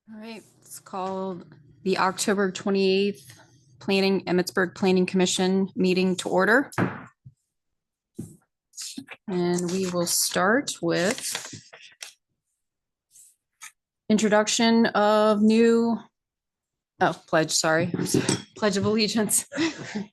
All right, it's called the October 28th Emmitsburg Planning Commission meeting to order. And we will start with introduction of pledge, sorry. Pledge of Allegiance. I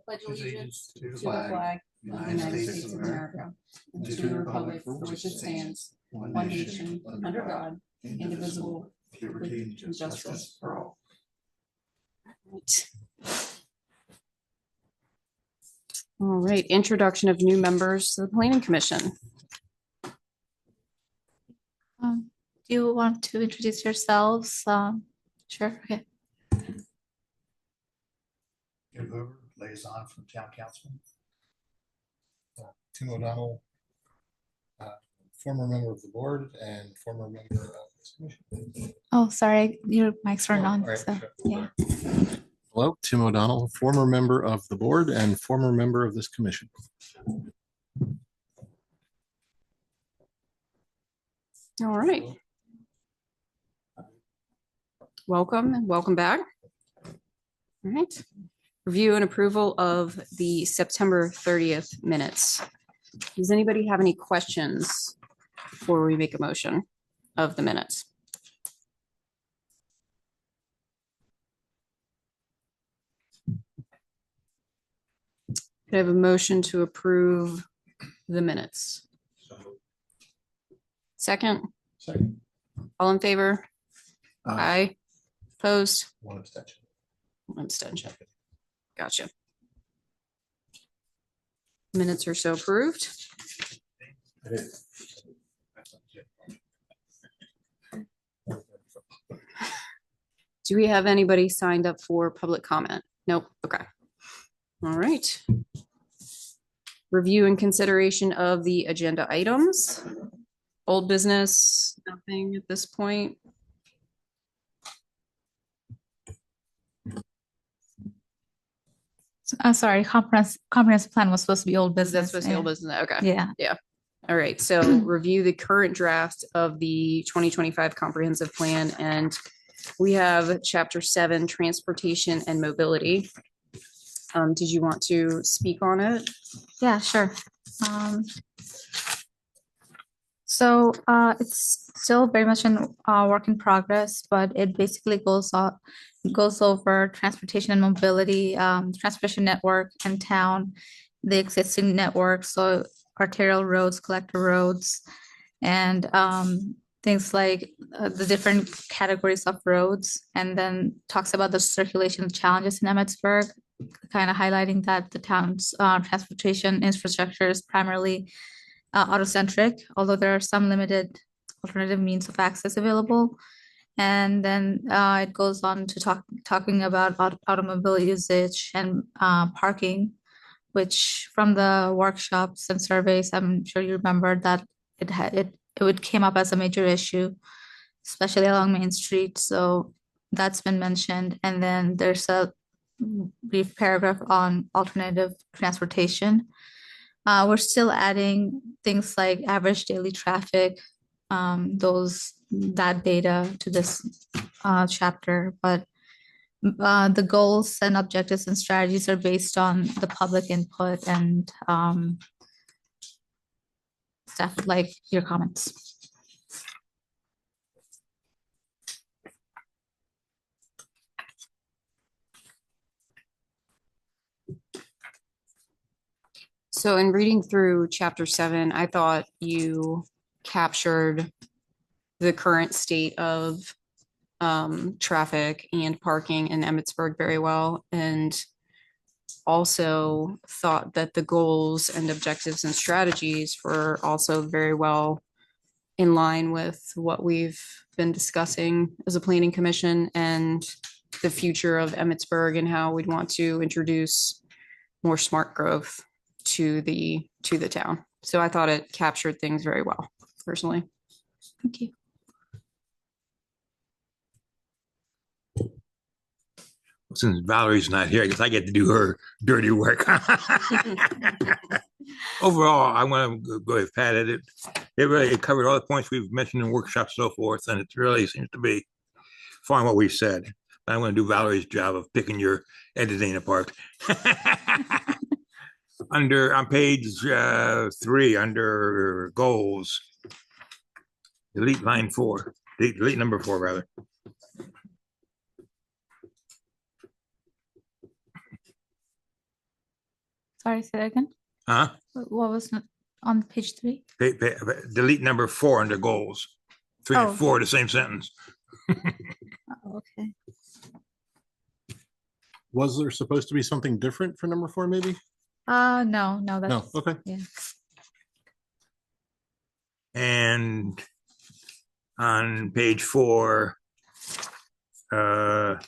pledge allegiance to the flag of the United States of America and to the republic for which it stands, one nation, under God, indivisible, with liberty and justice for all. All right, introduction of new members to the Planning Commission. Do you want to introduce yourselves? Sure. Okay. Jim Hoover, liaison from town council. Tim O'Donnell, former member of the board and former member of this commission. Oh, sorry, your mics weren't on. Right, So sure. yeah. Hello, Tim O'Donnell, former member of the board and former member of this commission. All right. Welcome and welcome back. All right. Review and approval of the September 30th minutes. Does anybody have any questions before we make a motion of the minutes? Could I have a motion to approve the minutes? Second, Second. all in favor? Aye. Opposed? One abstention. One abstention. Gotcha. Minutes are so approved. Do we have anybody signed up for public comment? Nope. Okay. All right. Review and consideration of the agenda items. Old business, nothing at this point. Sorry, comprehensive plan was supposed to be old That's business. supposed to be old business. Okay. Yeah. All right. So review the current draft of the 2025 comprehensive plan. And we have chapter 7, transportation and mobility. Did you want to speak on it? Yeah, sure. So it's still very much in work in progress, but it basically goes over transportation and mobility, transportation network in town, the existing network, so arterial roads, collector roads, and things like the different categories of roads, and then talks about the circulation challenges in Emmitsburg, kind of highlighting that the town's transportation infrastructure is primarily autocentric, although there are some limited alternative means of access available. And then it goes on to talking about automobile usage and parking, which from the workshops and surveys, I'm sure you remember that it came up as a major issue, especially along Main Street. So that's been mentioned. And then there's a brief paragraph on alternative transportation. We're still adding things like average daily traffic, that data to this chapter, but the goals and objectives and strategies are based on the public input and stuff like your comments. So in reading through chapter 7, I thought you captured the current state of traffic and parking in Emmitsburg very well, and also thought that the goals and objectives and strategies were also very well in line with what we've been discussing as a planning commission and the future of Emmitsburg and how we'd want to introduce more smart growth to the town. So I thought it captured things very well, personally. Thank you. Since Valerie's not here, I guess I get to do her dirty work. Overall, I want to go with Pat at it. it covered all the points we've mentioned in workshops, so forth, and it really seems to be fine what we said. I'm going to do Valerie's job of picking your editing apart. On page 3, under goals, delete line 4, delete number 4 rather. Sorry, say that again. Huh? What was on page 3? Delete number 4 under goals. 3 and Oh. 4, the same sentence. Oh, okay. Was there supposed to be something different for number 4, maybe? No, No, that's, okay. yeah. And on page 4, under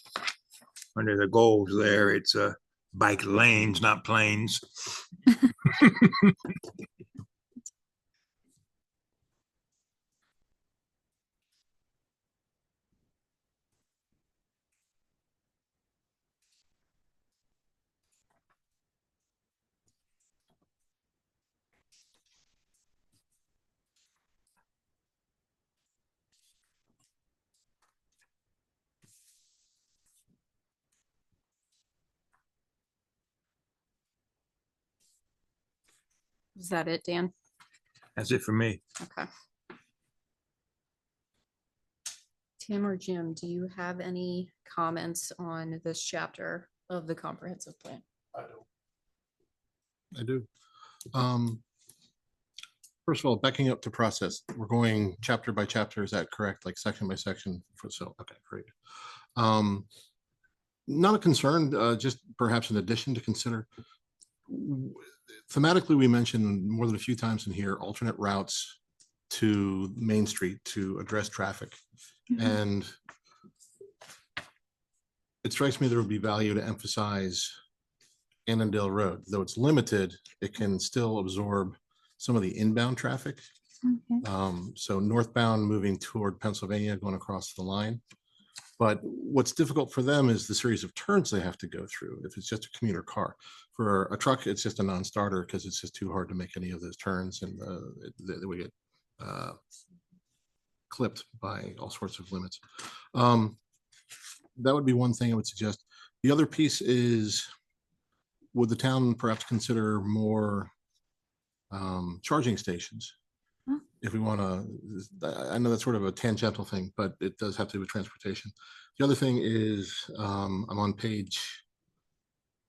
the goals there, it's bike lanes, not planes. Is that it, Dan? That's it for me. Okay. Tim or Jim, do you have any comments on this chapter of the comprehensive plan? I do. First of all, backing up to process, we're going chapter by chapter. Is that correct? Like section by section? Okay, great. Not a concern, just perhaps an addition to consider. Thematically, we mentioned more than a few times in here, alternate routes to Main Street to address traffic. And it strikes me there would be value to emphasize Annandale Road. Though it's limited, it can still absorb some of the inbound traffic. Okay. So northbound moving toward Pennsylvania, going across the line. But what's difficult for them is the series of turns they have to go through if it's just a commuter car. For a truck, it's just a non-starter because it's just too hard to make any of those turns, and they would get clipped by all sorts of limits. That would be one thing I would suggest. The other piece is, would the town perhaps consider more charging stations? If we want to, I know that's sort of a tangential thing, but it does have to do with transportation. The other thing is, I'm on page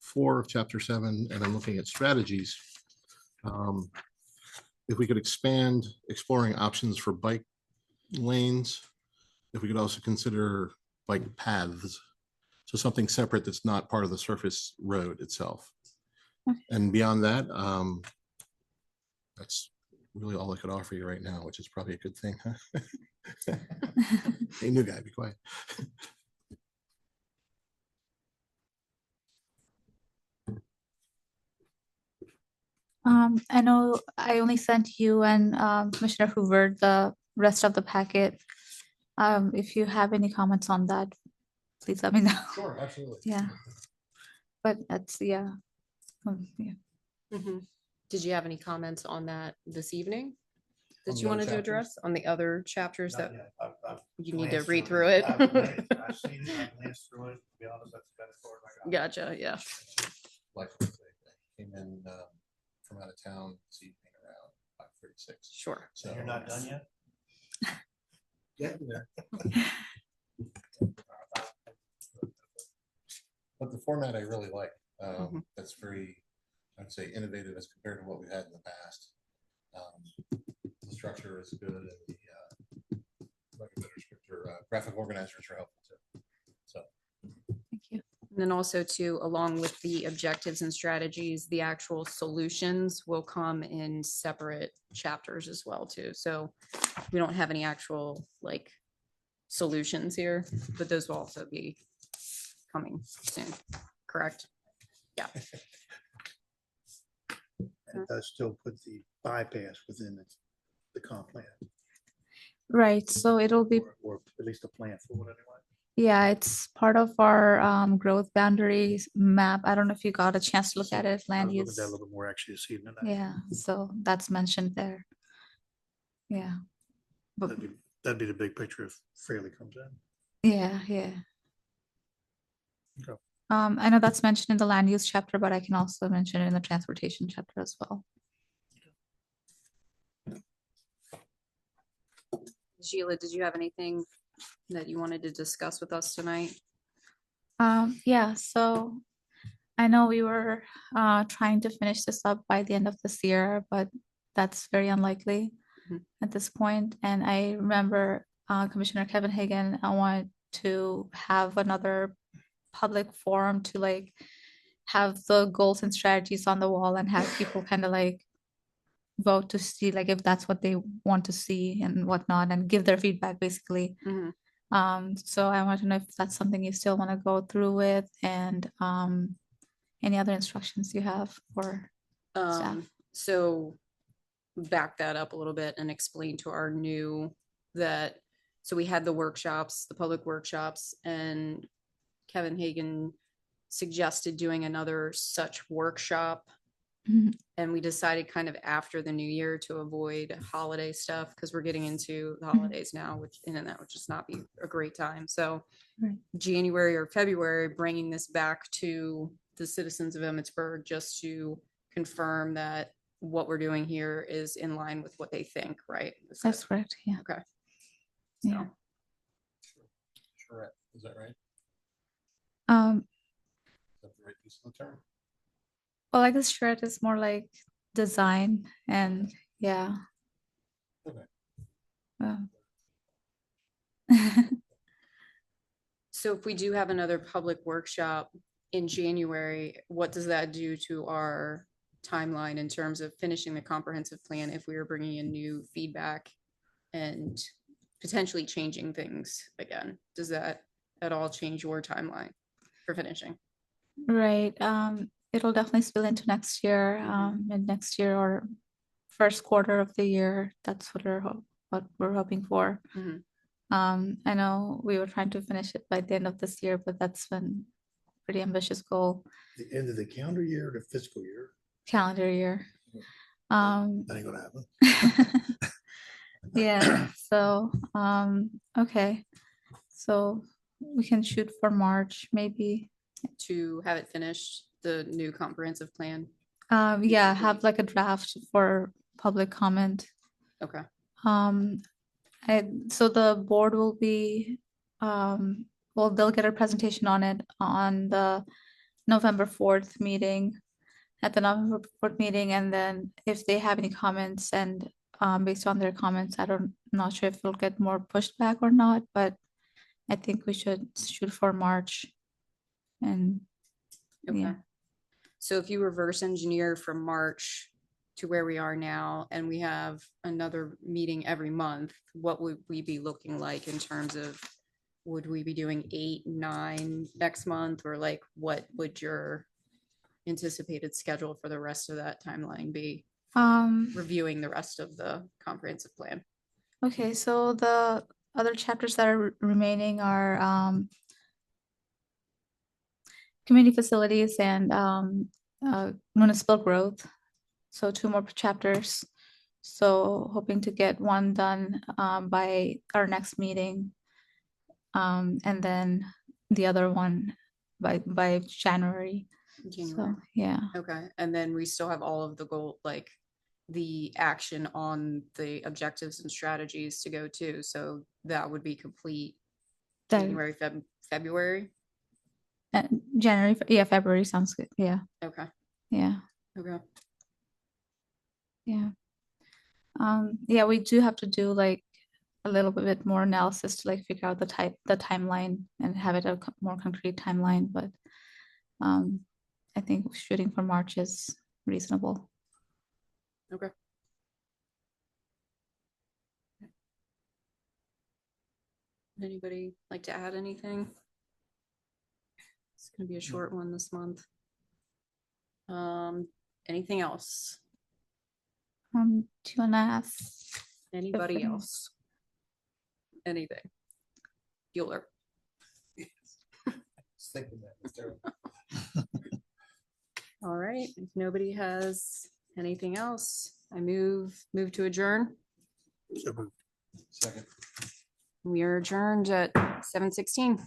4 of chapter 7, and I'm looking at strategies. If we could expand exploring options for bike lanes, if we could also consider bike paths, so something separate that's not part of the surface road itself. Okay. And beyond that, that's really all I could offer you right now, which is probably a good thing. Huh? Hey, new guy, be quiet. I know I only sent you and Commissioner Hoover the rest of the packet. If you have any comments on that, please let me know. Sure, absolutely. Yeah. But that's, yeah. Yeah. Did you have any comments on that this evening? On That the you other wanted to chapters? address on the other chapters that I've you need to glanced read through it? I've seen it, I've glanced through it, to be honest, that's the best part I got. Gotcha, yeah. Like, I came in from out of town this evening around 5:36. Sure. So You're not done yet? Getting there. But the format I really like. That's very, I'd say, innovative as compared to what we've had in the past. The structure is good, and the like a better scripture, graphic organizers are helpful too. So Thank you. And then also too, along with the objectives and strategies, the actual solutions will come in separate chapters as well too. So we don't have any actual like solutions here, but those will also be coming soon, correct? Yeah. It does still put the bypass within the comp plan. Right, so it'll be, Or at least a plan for it anyway. yeah, it's part of our growth boundaries map. I don't know if you got a chance to look at it, I land was looking at use. that a little bit more actually this evening. Yeah, so that's mentioned there. Yeah. But That'd be the big picture if Fraley comes in. yeah. Okay. I know that's mentioned in the land use chapter, but I can also mention it in the transportation chapter as well. Sheila, did you have anything that you wanted to discuss with us tonight? Yeah, so I know we were trying to finish this up by the end of this year, but that's very unlikely Mhm. at this point. And I remember Commissioner Kevin Hagan, I wanted to have another public forum to like have the goals and strategies on the wall and have people kind of like vote to see like if that's what they want to see and whatnot and give their feedback basically. Mhm. So I want to know if that's something you still want to go through with and any other instructions you have for staff. So back that up a little bit and explain to our new that, so we had the workshops, the public workshops, and Kevin Hagan suggested doing another such workshop. Mhm. And we decided kind of after the new year to avoid holiday stuff because we're getting into the Mhm. holidays now, which, and that would just not be a great time. So Right. January or February, bringing this back to the citizens of Emmitsburg just to confirm that what we're doing here is in line with what they think, right? Is that- That's correct, yeah. Okay. Yeah. So, Sure. Is that right? Um, Is that the right use of the term? well, I guess shred is more like design and yeah. Okay. Um, so if we do have another public workshop in January, what does that do to our timeline in terms of finishing the comprehensive plan if we are bringing in new feedback and potentially changing things again? Does that at all change your timeline for finishing? Right, it'll definitely spill into next year, mid next year or first quarter of the year. That's what we're hoping for. Mhm. I know we were trying to finish it by the end of this year, but that's been pretty ambitious goal, The end of the calendar year or the fiscal year, calendar year. Um, that ain't gonna happen. yeah, so, okay. So we can shoot for March, maybe. To have it finished, the new comprehensive plan? Yeah, have like a draft for public comment. Okay, So the board will be, well, they'll get a presentation on it on the November 4th meeting, at the November 4th meeting, and then if they have any comments and based on their comments, not sure if it'll get more pushback or not, but I think we should shoot for March. And okay. yeah, So if you reverse engineer from March to where we are now, and we have another meeting every month, what would we be looking like in terms of, would we be doing 8, 9 next month, or like, what would your anticipated schedule for the rest of that timeline be, reviewing the rest of the comprehensive plan? okay, so the other chapters that are remaining are community facilities and municipal growth. So 2 more chapters. So hoping to get one done by our next meeting. And then the other one by January. January. So yeah, Okay, and then we still have all of the goal, like the action on the objectives and strategies to go to, so that would be complete that January, February? January, yeah, February sounds good. Yeah, Okay, yeah, okay, yeah. Yeah, we do have to do like a little bit more analysis to like figure out the timeline and have it a more concrete timeline, but I think shooting for March is reasonable. okay. Anybody like to add anything? It's gonna be a short one this month. Anything else? Do you wanna ask? Anybody any- else? Anything? Bueller? All right, if nobody has anything else, I move to adjourn. So moved. Second. We are adjourned at 7:16.